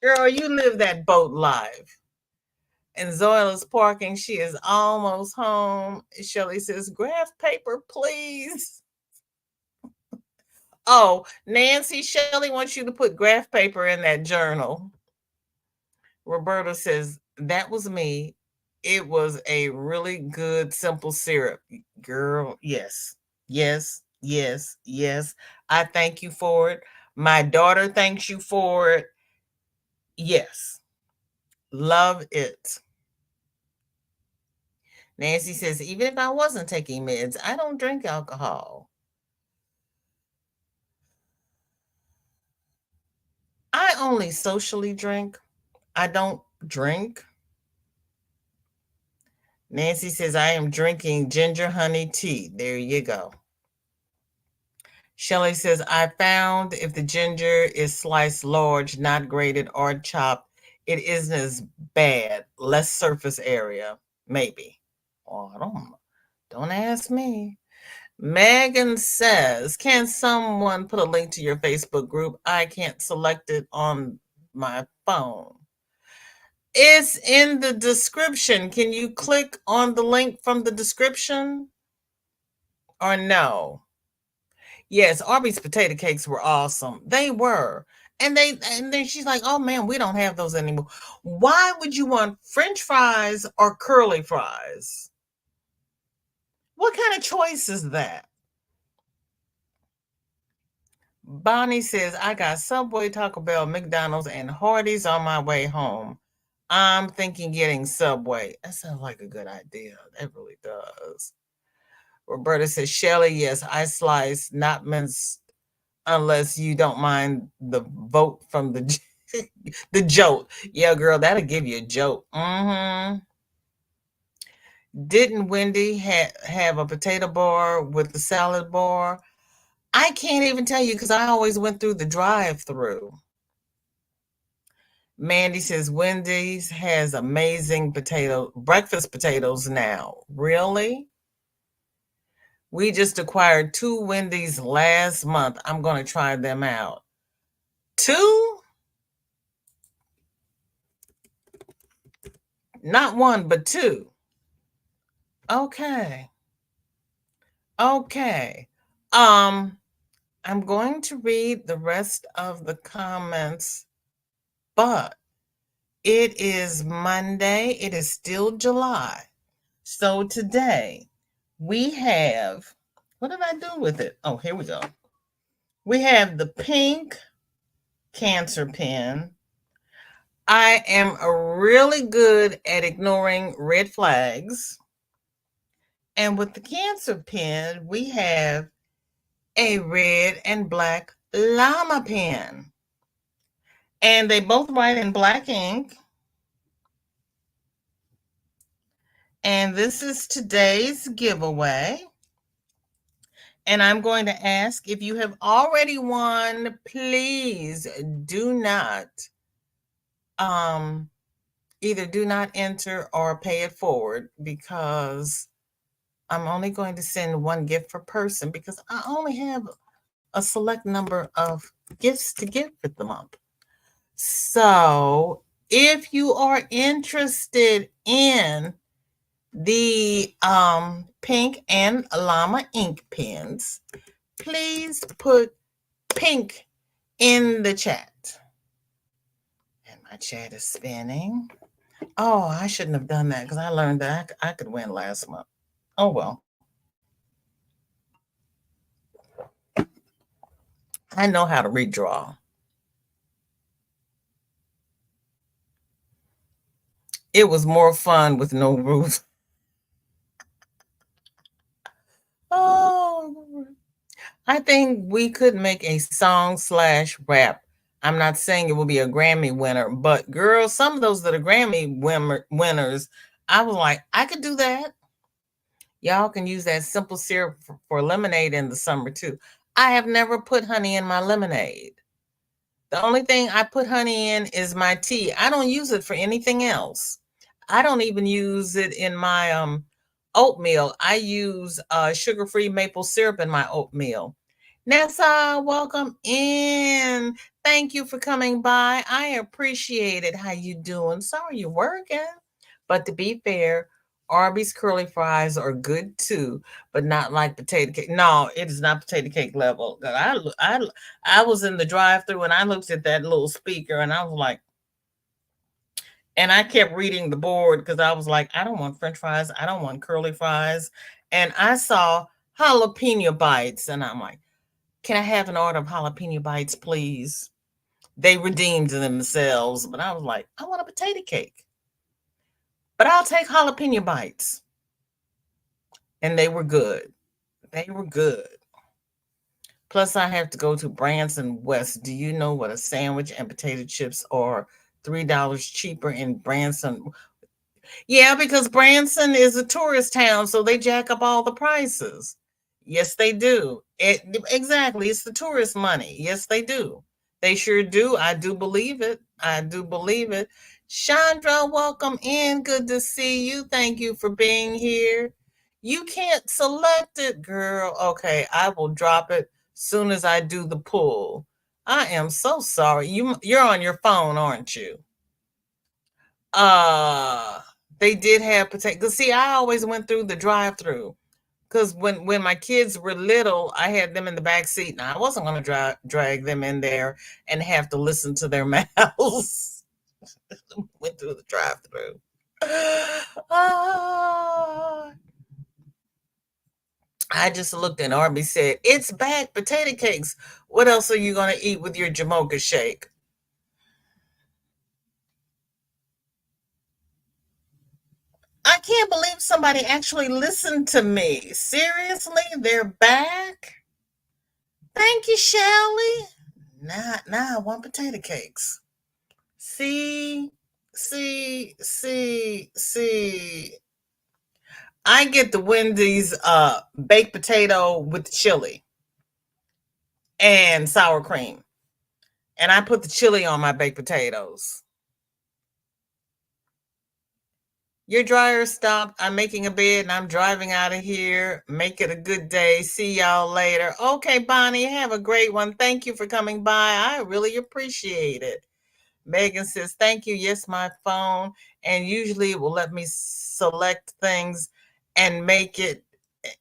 Girl, you live that boat life. And Zoila's parking. She is almost home. Shelly says, graph paper, please. Oh, Nancy, Shelly wants you to put graph paper in that journal. Roberta says, that was me. It was a really good, simple syrup. Girl, yes, yes, yes, yes. I thank you for it. My daughter thanks you for it. Yes, love it. Nancy says, even if I wasn't taking meds, I don't drink alcohol. I only socially drink. I don't drink. Nancy says, I am drinking ginger honey tea. There you go. Shelley says, I found if the ginger is sliced large, not grated or chopped, it isn't as bad. Less surface area, maybe. Oh, don't ask me. Megan says, can someone put a link to your Facebook group? I can't select it on my phone. It's in the description. Can you click on the link from the description? Or no? Yes, Arby's potato cakes were awesome. They were. And then she's like, "Oh man, we don't have those anymore." Why would you want french fries or curly fries? What kind of choice is that? Bonnie says, "I got Subway, Taco Bell, McDonald's, and Hardee's on my way home. I'm thinking getting Subway." That sounds like a good idea. That really does. Roberta says, "Shelly, yes, I slice, not mince unless you don't mind the vote from the the jolt." Yeah, girl, that'll give you a jolt. Didn't Wendy have a potato bar with the salad bar? I can't even tell you because I always went through the drive-through. Mandy says Wendy's has amazing breakfast potatoes now. Really? We just acquired 2 Wendy's last month. I'm going to try them out. 2? Not 1, but 2. Okay. Okay. Um, I'm going to read the rest of the comments, but it is Monday. It is still July. So today we have, what did I do with it? Oh, here we go. We have the pink cancer pin. I am really good at ignoring red flags. And with the cancer pin, we have a red and black llama pen. And they both write in black ink. And this is today's giveaway. And I'm going to ask if you have already won, please do not either do not enter or pay it forward, because I'm only going to send one gift per person because I only have a select number of gifts to give for the month. So if you are interested in the pink and llama ink pens, please put pink in the chat. And my chat is spinning. Oh, I shouldn't have done that because I learned that I could win last month. Oh well. I know how to redraw. It was more fun with no rules. Oh, I think we could make a song slash rap. I'm not saying it will be a Grammy winner, but girl, some of those that are winners, I was like, I could do that. Y'all can use that simple syrup for lemonade in the summer too. I have never put honey in my lemonade. The only thing I put honey in is my tea. I don't use it for anything else. I don't even use it in my oatmeal. I use sugar-free maple syrup in my oatmeal. Nessa, welcome in. Thank you for coming by. I appreciate it. How you doing? Sorry you're working. But to be fair, Arby's curly fries are good too, but not like potato cake. No, it is not potato cake level. I was in the drive-through and I looked at that little speaker and I was like, and I kept reading the board because I was like, I don't want French fries. I don't want curly fries. And I saw jalapeno bites, and I'm like, can I have an order of jalapeno bites, please? They redeemed themselves, but I was like, I want a potato cake, but I'll take jalapeno bites. And they were good. They were good. Plus, I have to go to Branson West. Do you know what a sandwich and potato chips are $3 cheaper in Branson? Yeah, because Branson is a tourist town, so they jack up all the prices. Yes, they do. Exactly. It's the tourist money. Yes, they do. They sure do. I do believe it. I do believe it. Chandra, welcome in. Good to see you. Thank you for being here. You can't select it, girl. Okay, I will drop it soon as I do the pull. I am so sorry. You're on your phone, aren't you? Uh, they did have potato. 'Cause see, I always went through the drive-through. Because when my kids were little, I had them in the back seat, and I wasn't going to drag them in there and have to listen to their mouths. Went through the drive-through. Ah, I just looked and Arby said, "It's back, potato cakes. What else are you going to eat with your Jamocha shake?" I can't believe somebody actually listened to me. Seriously, they're back. Thank you, Shelly. Now I want potato cakes. See, see. I get the Wendy's baked potato with chili and sour cream. And I put the chili on my baked potatoes. Your dryer stopped. I'm making a bed and I'm driving out of here. Make it a good day. See y'all later. Okay, Bonnie, have a great one. Thank you for coming by. I really appreciate it. Megan says, thank you. Yes, my phone. And usually it will let me select things and make it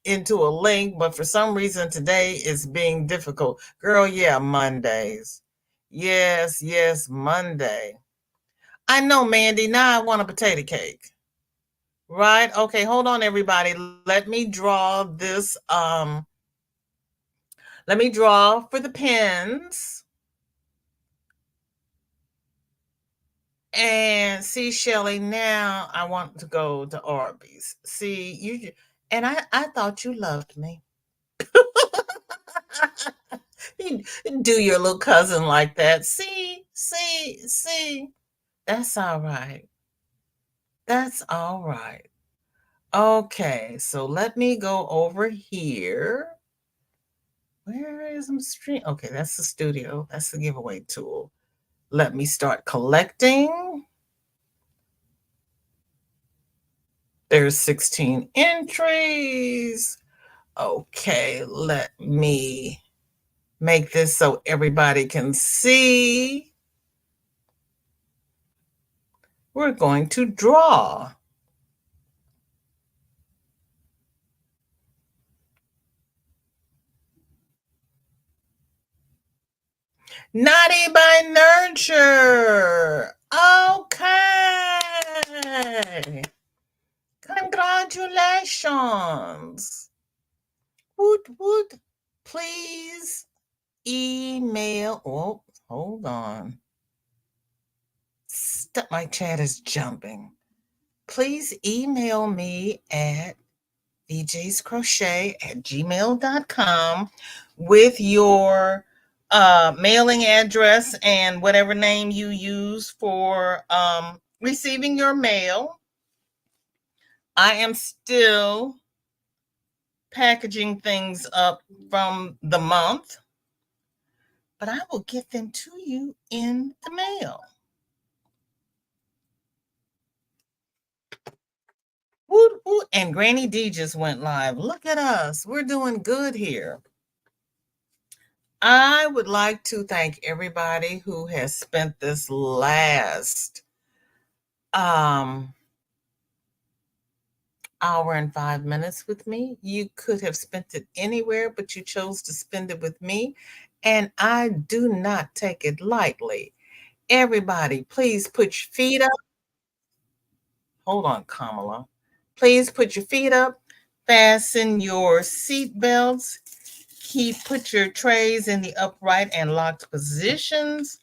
into a link. But for some reason today it's being difficult. Girl, yeah, Mondays. Yes, Monday. I know, Mandy. Now I want a potato cake. Right? Okay, hold on, everybody. Let me draw this. Let me draw for the pins. And see, Shelly, now I want to go to Arby's. See, and I thought you loved me. You do your little cousin like that. See. That's all right. That's all right. Okay, so let me go over here. Where is my stream? Okay, that's the studio. That's the giveaway tool. Let me start collecting. There's 16 entries. Okay, let me make this so everybody can see. We're going to draw. Naughty by nurture. Okay. Congratulations. Woot. Please email. Oh, hold on. Stop. My chat is jumping. please email me at vjscrochet@gmail.com with your mailing address and whatever name you use for receiving your mail. I am still packaging things up from the month, but I will get them to you in the mail. Woot, woot. And Granny D just went live. Look at us. We're doing good here. I would like to thank everybody who has spent this last um hour and 5 minutes with me. You could have spent it anywhere, but you chose to spend it with me, and I do not take it lightly. Everybody, please put your feet up. Hold on, Kamala. Please put your feet up, fasten your seat belts, put your trays in the upright and locked positions.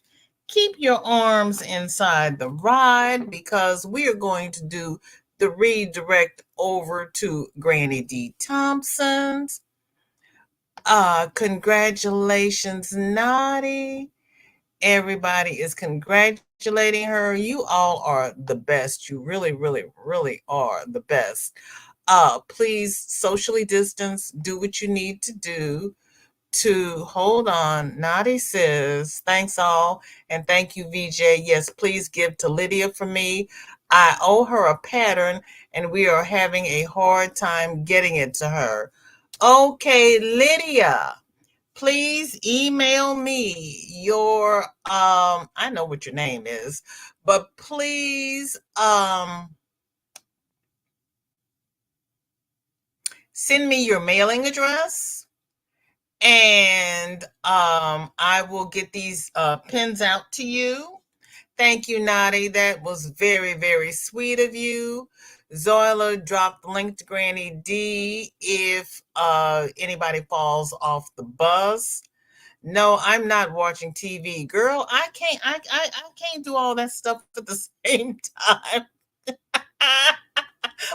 Keep your arms inside the ride because we are going to do the redirect over to Granny D. Thompson's. Congratulations, Naughty. Everybody is congratulating her. You all are the best. You really, really, really are the best. Please socially distance, do what you need to do to hold on. Naughty says, thanks all, and thank you, VJ. Yes, please give to Lydia for me. I owe her a pattern, and we are having a hard time getting it to her. Okay, Lydia, please email me your I know what your name is, but please send me your mailing address, and I will get these pins out to you. Thank you, Nadi. That was very, very sweet of you. Zoila dropped the link to Granny D if anybody falls off the bus. No, I'm not watching TV. Girl, I can't do all that stuff at the same time.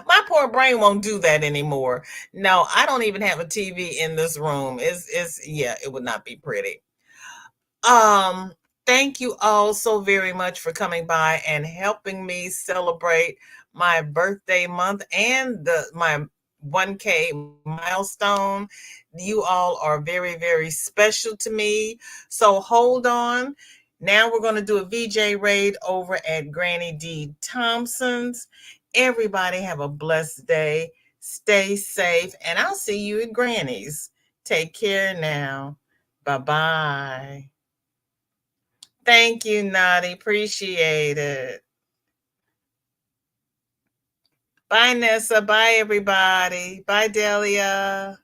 My poor brain won't do that anymore. No, I don't even have a TV in this room. It's yeah, it would not be pretty. Um, Thank you all so very much for coming by and helping me celebrate my birthday month and my 1K milestone. You all are very, very special to me. So hold on. Now we're going to do a VJ raid over at Granny D. Thompson's. Everybody have a blessed day. Stay safe, and I'll see you at Granny's. Take care now. Bye bye. Thank you, Nadi. Appreciate it. Bye, Nessa. Bye, everybody. Bye, Delia.